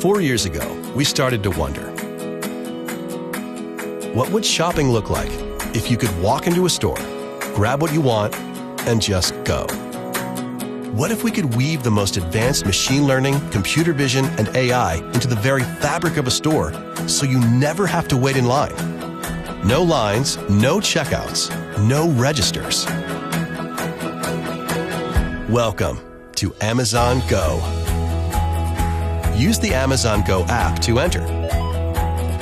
4 years ago, we started to wonder, what would shopping look like if you could walk into a store, grab what you want, and just go? What if we could weave the most advanced machine learning, computer vision, and AI into the very fabric of a store so you never have to wait in line? No lines, no checkouts, no registers. Welcome to Amazon Go. Use the Amazon Go app to enter.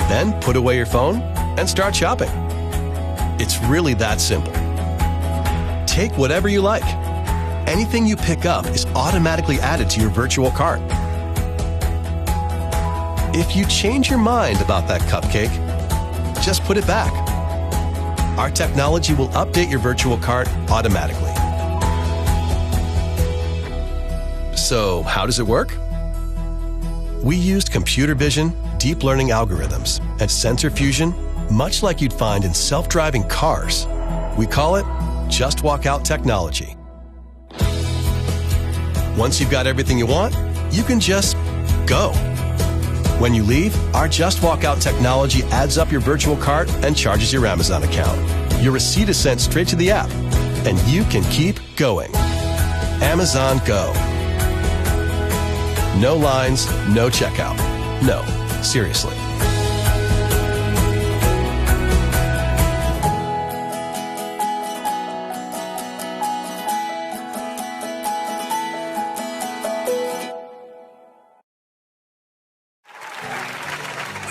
Then put away your phone and start shopping. It's really that simple. Take whatever you like. Anything you pick up is automatically added to your virtual cart. If you change your mind about that cupcake, just put it back. Our technology will update your virtual cart automatically. So, how does it work? We used computer vision, deep learning algorithms, and sensor fusion, much like you'd find in self-driving cars. We call it Just Walk Out technology. Once you've got everything you want, you can just go. When you leave, our Just Walk Out technology adds up your virtual cart and charges your Amazon account. Your receipt is sent straight to the app, and you can keep going. Amazon Go. No lines, no checkout. No, seriously.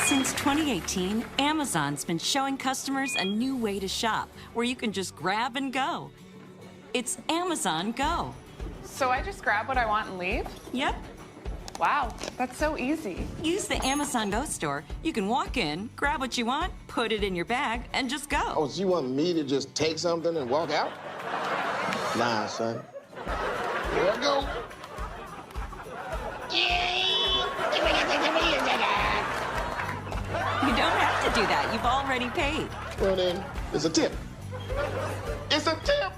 Since 2018, Amazon's been showing customers a new way to shop where you can just grab and go. It's Amazon Go. So I just grab what I want and leave? Yep. Wow, that's so easy. Use the Amazon Go store. You can walk in, grab what you want, put it in your bag, and just go. Oh, so you want me to just take something and walk out? Nah, son. Here I go. You don't have to do that. You've already paid. Well, then, it's a tip. It's a tip.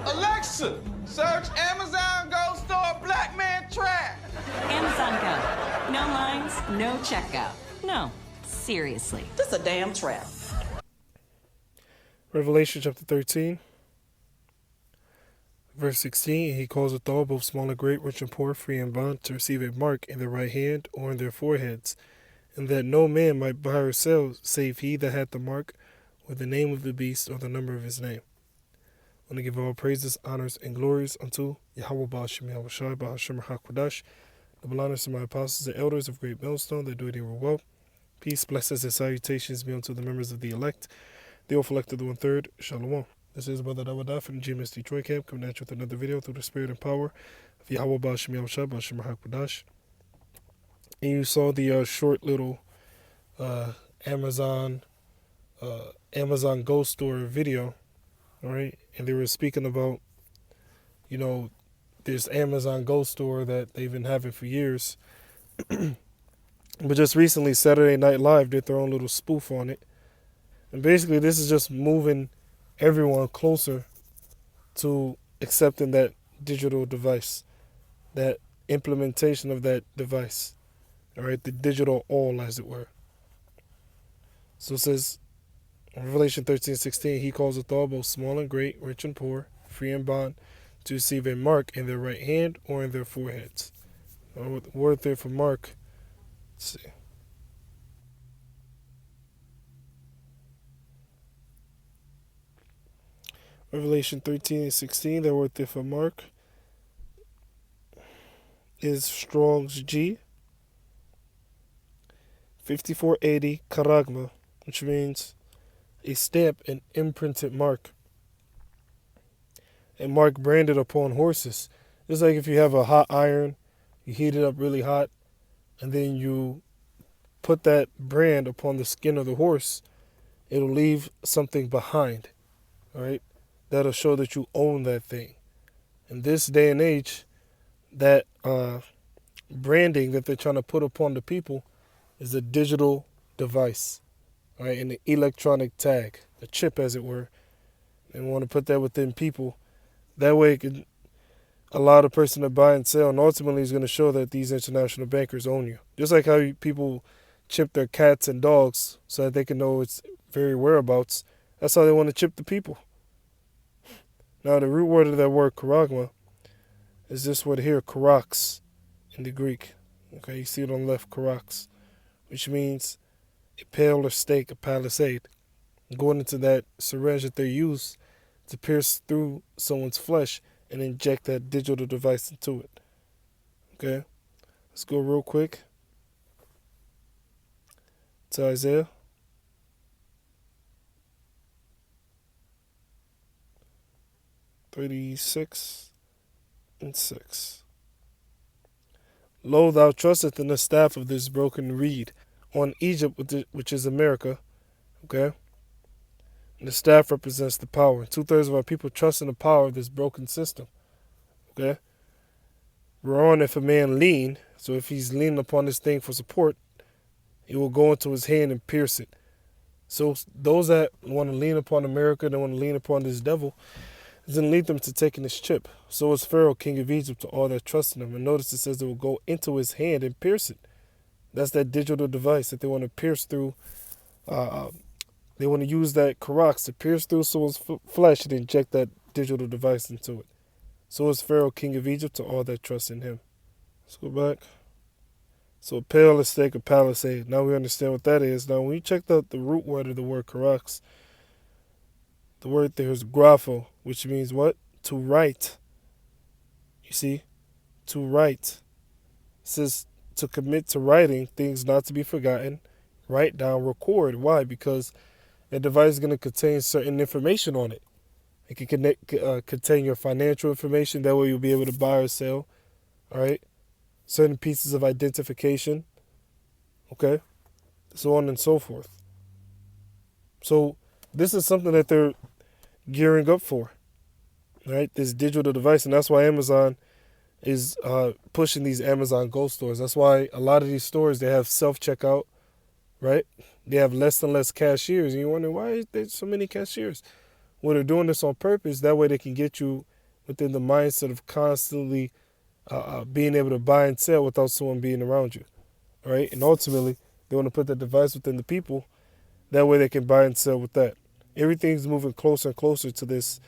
Alexa, search Amazon Go store black man trash. Amazon Go. No lines, no checkout. No, seriously. This is a damn trap. Revelation chapter 13, verse 16, he calls it all, both small and great, rich and poor, free and bond, to receive a mark in their right hand or in their foreheads, and that no man might buy or sell, save he that hath the mark, or the name of the beast, or the number of his name. I want to give all praises, honors, and glories unto YAHAWAH, YAHAWASHI, Bahashem HaKodash, double honors to my apostles and elders of Great Milestone, that do it here well. Peace, blessings, and salutations be unto the members of the elect, the oath elected, the 1/3, Shalom. This is Brother Dawadah from the GMS Detroit camp, coming at you with another video through the spirit and power of YAHAWAH, YAHAWASHI, Bahashem HaKodash. And you saw the short little Amazon Go store video, all right? And they were speaking about, you know, this Amazon Go store that they've been having for years. But just recently, Saturday Night Live did their own little spoof on it. And basically, this is just moving everyone closer to accepting that digital device, that implementation of that device. All right, the digital all, as it were. So it says, in Revelation 13:16, he calls it all, both small and great, rich and poor, free and bond, to receive a mark in their right hand or in their foreheads. The word there for mark, let's see. Revelation 13:16, the word there for mark is Strong's G 5480 karagma, which means a stamp, an imprinted mark. A mark branded upon horses. It's like if you have a hot iron, you heat it up really hot, and then you put that brand upon the skin of the horse, it'll leave something behind, all right? That'll show that you own that thing. In this day and age, that branding that they're trying to put upon the people is a digital device, all right, an electronic tag, a chip, as it were. And we want to put that within people. That way it can allow the person to buy and sell, and ultimately is going to show that these international bankers own you. Just like how people chip their cats and dogs so that they can know its very whereabouts. That's how they want to chip the people. Now, the root word of that word charagma is this word here, karax, in the Greek. Okay, you see it on the left, karax, which means a pale or stake, a palisade. Going into that syringe that they use to pierce through someone's flesh and inject that digital device into it. Okay, let's go real quick to Isaiah. (36:6). Lo, thou trusteth in the staff of this broken reed, on Egypt, which is America. Okay? And the staff represents the power. 2/3 of our people trust in the power of this broken system. Okay? We're on if a man lean, so if he's leaning upon this thing for support, it will go into his hand and pierce it. So those that want to lean upon America, they want to lean upon this devil, is going to lead them to taking this chip. So is Pharaoh, king of Egypt, to all that trust in him. And notice it says it will go into his hand and pierce it. That's that digital device that they want to pierce through. They want to use that karax to pierce through someone's flesh and inject that digital device into it. So is Pharaoh, king of Egypt, to all that trust in him. Let's go back. So a pale, a stake, a palisade. Now we understand what that is. Now when you check out the root word of the word karax, the word there is grapho, which means what? To write. You see? To write. It says to commit to writing things not to be forgotten. Write down, record. Why? Because a device is going to contain certain information on it. It can contain your financial information. That way you'll be able to buy or sell. All right? Certain pieces of identification. Okay? So on and so forth. So this is something that they're gearing up for. Right? This digital device. And that's why Amazon is pushing these Amazon Go stores. That's why a lot of these stores, they have self-checkout. Right? They have less and less cashiers. And you wonder, why is there so many cashiers? Well, they're doing this on purpose. That way they can get you within the mindset of constantly being able to buy and sell without someone being around you. All right? And ultimately, they want to put that device within the people. That way they can buy and sell with that. Everything's moving closer and closer to this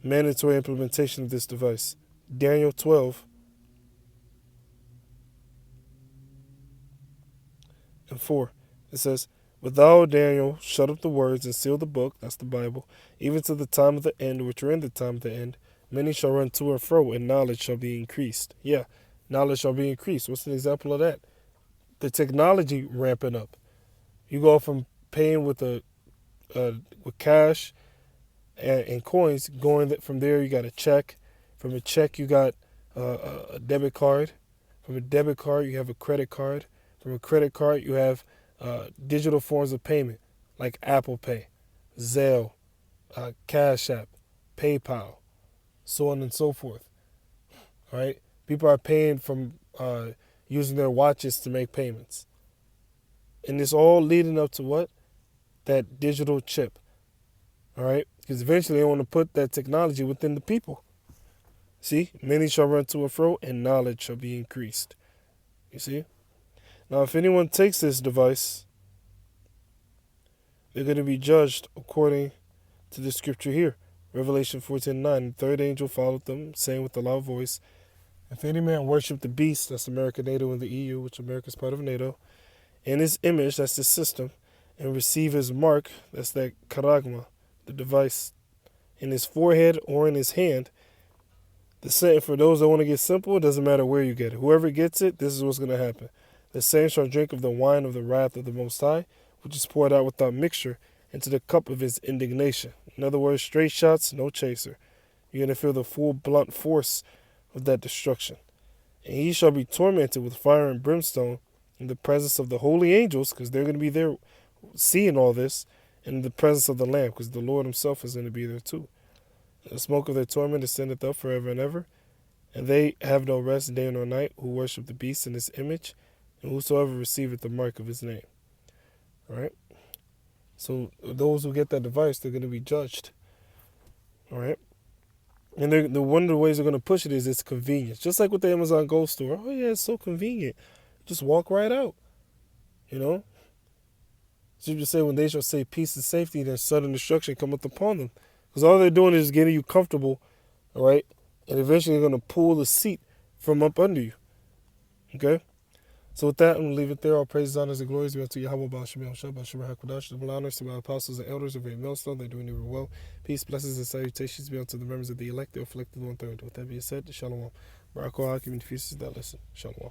mandatory implementation of this device. Daniel 12:4. It says, "But thou, Daniel, shut up the words and seal the book," that's the Bible, "even to the time of the end, which are in the time of the end. Many shall run to and fro, and knowledge shall be increased." Yeah, knowledge shall be increased. What's an example of that? The technology ramping up. You go from paying with with cash and coins, going from there you got a check. From a check you got a debit card. From a debit card you have a credit card. From a credit card you have digital forms of payment like Apple Pay, Zelle, Cash App, PayPal, so on and so forth. All right? People are paying from using their watches to make payments. And it's all leading up to what? That digital chip. All right? Because eventually they want to put that technology within the people. See? Many shall run to and fro, and knowledge shall be increased. You see? Now, if anyone takes this device, they're going to be judged according to the scripture here. Revelation 14:9. The third angel followed them, saying with a loud voice, "If any man worship the beast," that's America, NATO, and the EU, which America is part of NATO, "and his image," that's the system, "and receive his mark," that's that charagma, the device, "in his forehead or in his hand." The same, for those that want to get simple, it doesn't matter where you get it. Whoever gets it, this is what's going to happen. "The same shall drink of the wine of the wrath of the Most High, which is poured out without mixture into the cup of his indignation." In other words, straight shots, no chaser. You're going to feel the full blunt force of that destruction. "And he shall be tormented with fire and brimstone in the presence of the holy angels," because they're going to be there seeing all this, and in the presence of the Lamb, because the Lord himself is going to be there too. "The smoke of their torment ascendeth up forever and ever, and they have no rest day nor night, who worship the beast in his image, and whosoever receiveth the mark of his name." All right? So those who get that device, they're going to be judged. All right? And one of the ways they're going to push it is it's convenience. Just like with the Amazon Go store. Oh, yeah, it's so convenient. Just walk right out. You know? So you just say, when they shall say peace and safety, then sudden destruction cometh upon them. Because all they're doing is getting you comfortable, all right? And eventually they're going to pull the seat from up under you. Okay? So with that, I'm going to leave it there. All praises, honors, and glories be unto Yahawah, Ba'ashem, Shah, Ba'ashem, HaKadosh, double honors to my apostles and elders of Great Milestone. They're doing it well. Peace, blessings, and salutations be unto the members of the elect, the afflicted, 1/3. With that being said, Shalom. RAWCHAA, give me the feces that listen. Shalom.